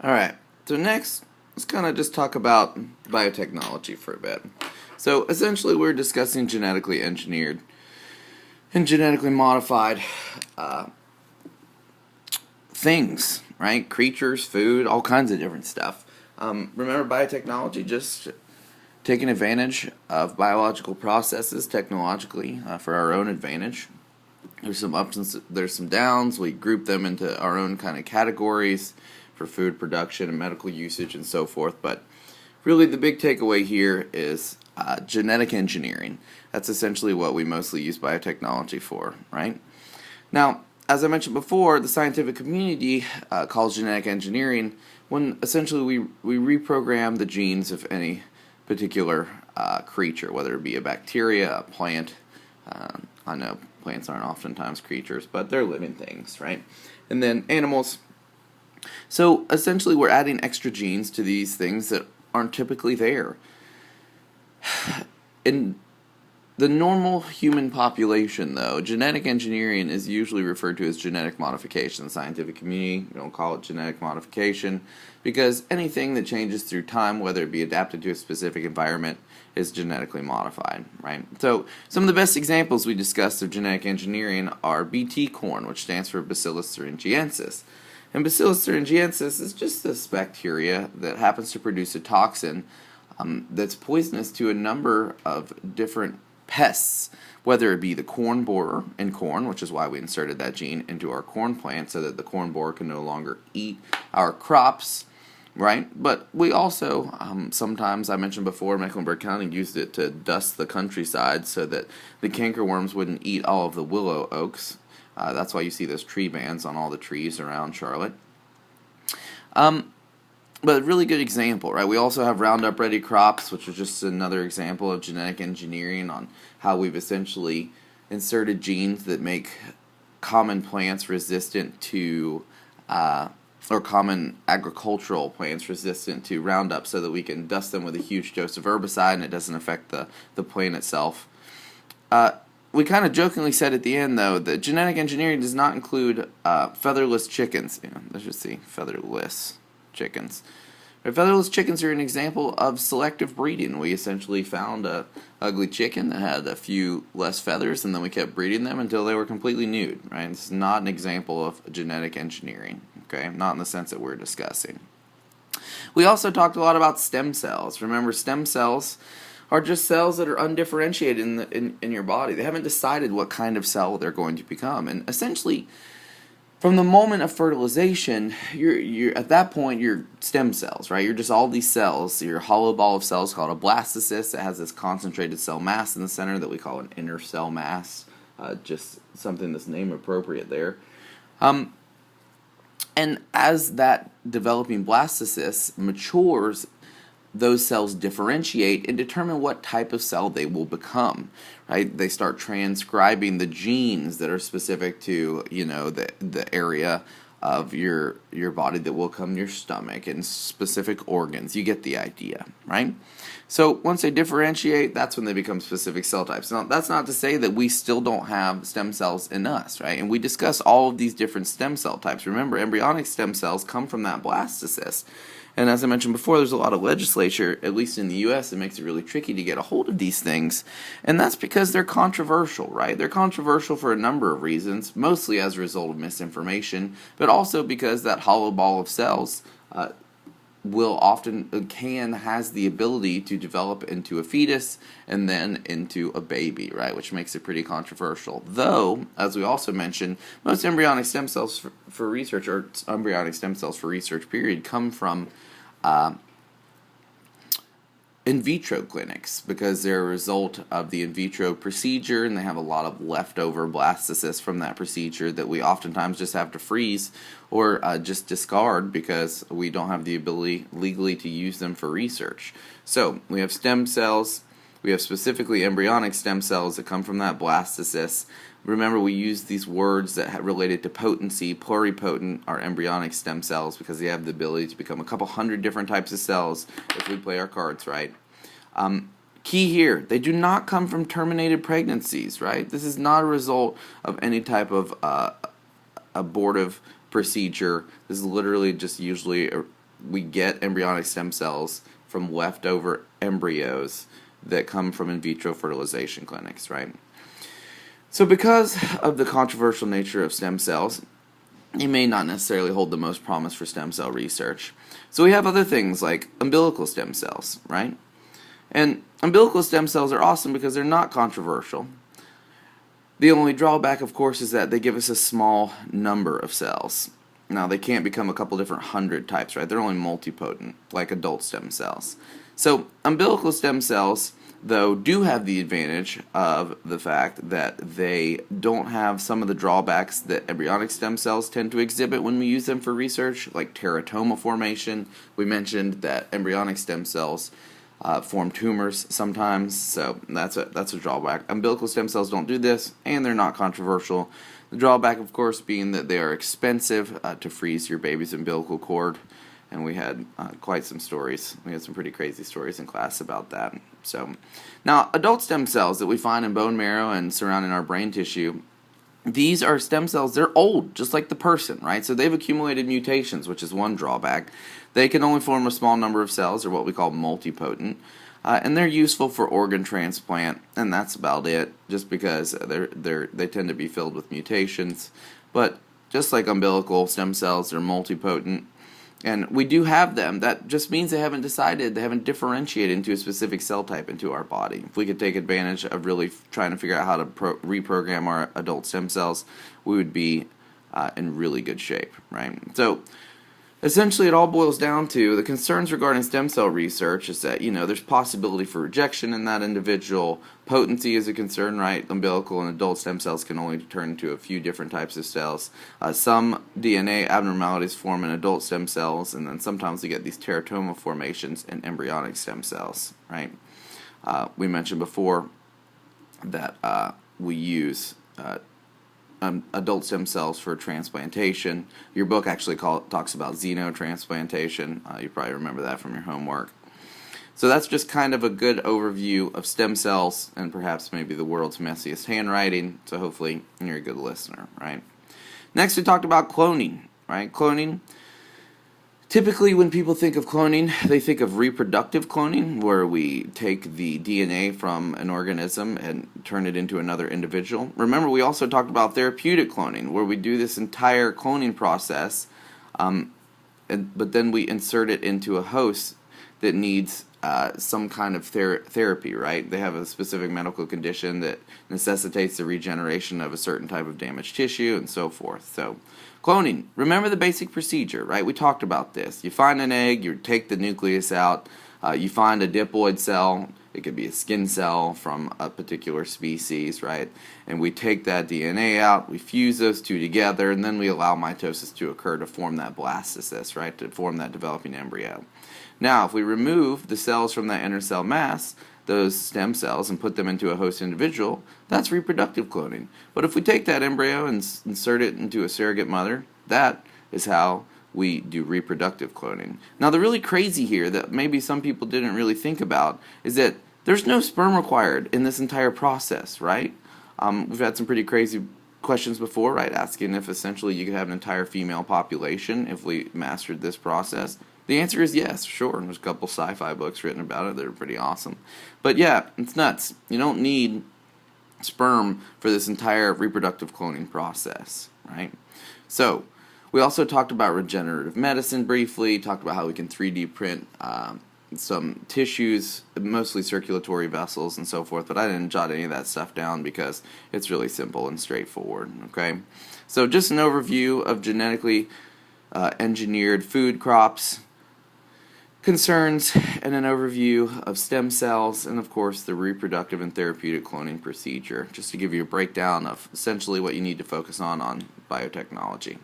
Alright, so next, let's kind of just talk about biotechnology for a bit. So essentially, we're discussing genetically engineered and genetically modified things, right? Creatures, food, all kinds of different stuff. Remember, biotechnology just taking advantage of biological processes technologically for our own advantage. There's some ups and there's some downs. We group them into our own kind of categories for food production and medical usage and so forth. But really, the big takeaway here is genetic engineering. That's essentially what we mostly use biotechnology for, right? Now, as I mentioned before, the scientific community calls genetic engineering when essentially we reprogram the genes of any particular creature, whether it be a bacteria, a plant. I know plants aren't oftentimes creatures, but they're living things, right? And then animals. So essentially, we're adding extra genes to these things that aren't typically there. In the normal human population, though, genetic engineering is usually referred to as genetic modification. In the scientific community, we don't call it genetic modification because anything that changes through time, whether it be adapted to a specific environment, is genetically modified, right? So some of the best examples we discussed of genetic engineering are Bt corn, which stands for Bacillus thuringiensis. And Bacillus thuringiensis is just this bacteria that happens to produce a toxin that's poisonous to a number of different pests, whether it be the corn borer in corn, which is why we inserted that gene into our corn plant so that the corn borer can no longer eat our crops, right? But we also, sometimes, I mentioned before, Mecklenburg County used it to dust the countryside so that the cankerworms wouldn't eat all of the willow oaks. That's why you see those tree bands on all the trees around Charlotte. But a really good example, right? We also have Roundup Ready crops, which is just another example of genetic engineering on how we've essentially inserted genes that make common plants resistant to, or common agricultural plants resistant to Roundup so that we can dust them with a huge dose of herbicide and it doesn't affect the plant itself. We kind of jokingly said at the end, though, that genetic engineering does not include featherless chickens. Let's just see, featherless chickens. Featherless chickens are an example of selective breeding. We essentially found a ugly chicken that had a few less feathers, and then we kept breeding them until they were completely nude. Right? This is not an example of genetic engineering. Okay, not in the sense that we're discussing. We also talked a lot about stem cells. Remember, stem cells are just cells that are undifferentiated in your body. They haven't decided what kind of cell they're going to become, and essentially, from the moment of fertilization, you're at that point you're stem cells, right? You're just all these cells. You're a hollow ball of cells called a blastocyst that has this concentrated cell mass in the center that we call an inner cell mass. Just something that's name appropriate there. And as that developing blastocyst matures, those cells differentiate and determine what type of cell they will become, right? They start transcribing the genes that are specific to, the area of your body that will come your stomach and specific organs. You get the idea, right? So once they differentiate, that's when they become specific cell types. Now, that's not to say that we still don't have stem cells in us, right? And we discuss all of these different stem cell types. Remember, embryonic stem cells come from that blastocyst. And as I mentioned before, there's a lot of legislature, at least in the U.S., that makes it really tricky to get a hold of these things. And that's because they're controversial, right? They're controversial for a number of reasons, mostly as a result of misinformation, but also because that hollow ball of cells has the ability to develop into a fetus and then into a baby, right? Which makes it pretty controversial. Though, as we also mentioned, most embryonic stem cells for research, or embryonic stem cells for research period, come from in vitro clinics because they're a result of the in vitro procedure, and they have a lot of leftover blastocysts from that procedure that we oftentimes just have to freeze or just discard because we don't have the ability legally to use them for research. So we have stem cells. We have specifically embryonic stem cells that come from that blastocyst. Remember, we use these words that related to potency. Pluripotent are embryonic stem cells because they have the ability to become a couple hundred different types of cells if we play our cards right. Key here, they do not come from terminated pregnancies, right? This is not a result of any type of abortive procedure. This is literally just usually we get embryonic stem cells from leftover embryos that come from in vitro fertilization clinics, right? So because of the controversial nature of stem cells, it may not necessarily hold the most promise for stem cell research. So we have other things like umbilical stem cells, right? And umbilical stem cells are awesome because they're not controversial. The only drawback, of course, is that they give us a small number of cells. Now, they can't become a couple different hundred types, right? They're only multipotent, like adult stem cells. So, umbilical stem cells, though, do have the advantage of the fact that they don't have some of the drawbacks that embryonic stem cells tend to exhibit when we use them for research, like teratoma formation. We mentioned that embryonic stem cells form tumors sometimes, so that's a drawback. Umbilical stem cells don't do this, and they're not controversial. The drawback, of course, being that they are expensive to freeze your baby's umbilical cord, and we had quite some stories. We had some pretty crazy stories in class about that. So, now, adult stem cells that we find in bone marrow and surrounding our brain tissue, these are stem cells, they're old, just like the person, right? So they've accumulated mutations, which is one drawback. They can only form a small number of cells, or what we call multipotent, and they're useful for organ transplant, and that's about it, just because they tend to be filled with mutations. But just like umbilical stem cells, they're multipotent, and we do have them. That just means they haven't differentiated into a specific cell type into our body. If we could take advantage of really trying to figure out how to reprogram our adult stem cells, we would be in really good shape, right? So essentially, it all boils down to the concerns regarding stem cell research is that, there's possibility for rejection in that individual. Potency is a concern, right? Umbilical and adult stem cells can only turn into a few different types of cells. Some DNA abnormalities form in adult stem cells, and then sometimes we get these teratoma formations in embryonic stem cells, right? We mentioned before that we use adult stem cells for transplantation. Your book actually talks about xenotransplantation. You probably remember that from your homework. So that's just kind of a good overview of stem cells and perhaps maybe the world's messiest handwriting. So hopefully you're a good listener, right? Next, we talked about cloning, right? Cloning. Typically, when people think of cloning, they think of reproductive cloning, where we take the DNA from an organism and turn it into another individual. Remember, we also talked about therapeutic cloning, where we do this entire cloning process, but then we insert it into a host that needs some kind of therapy, right? They have a specific medical condition that necessitates the regeneration of a certain type of damaged tissue and so forth. So, cloning, remember the basic procedure, right? We talked about this. You find an egg, you take the nucleus out, you find a diploid cell, it could be a skin cell from a particular species, right? And we take that DNA out, we fuse those two together, and then we allow mitosis to occur to form that blastocyst, right? To form that developing embryo. Now, if we remove the cells from that inner cell mass, those stem cells, and put them into a host individual, that's reproductive cloning. But if we take that embryo and insert it into a surrogate mother, that is how we do reproductive cloning. Now, the really crazy here that maybe some people didn't really think about is that there's no sperm required in this entire process, right? We've had some pretty crazy questions before, right? Asking if essentially you could have an entire female population if we mastered this process. The answer is yes, sure. There's a couple sci-fi books written about it that are pretty awesome. But yeah, it's nuts. You don't need sperm for this entire reproductive cloning process, right? So, we also talked about regenerative medicine briefly, talked about how we can 3D print some tissues, mostly circulatory vessels and so forth, but I didn't jot any of that stuff down because it's really simple and straightforward, okay? So just an overview of genetically engineered food crops, concerns, and an overview of stem cells, and of course the reproductive and therapeutic cloning procedure, just to give you a breakdown of essentially what you need to focus on biotechnology.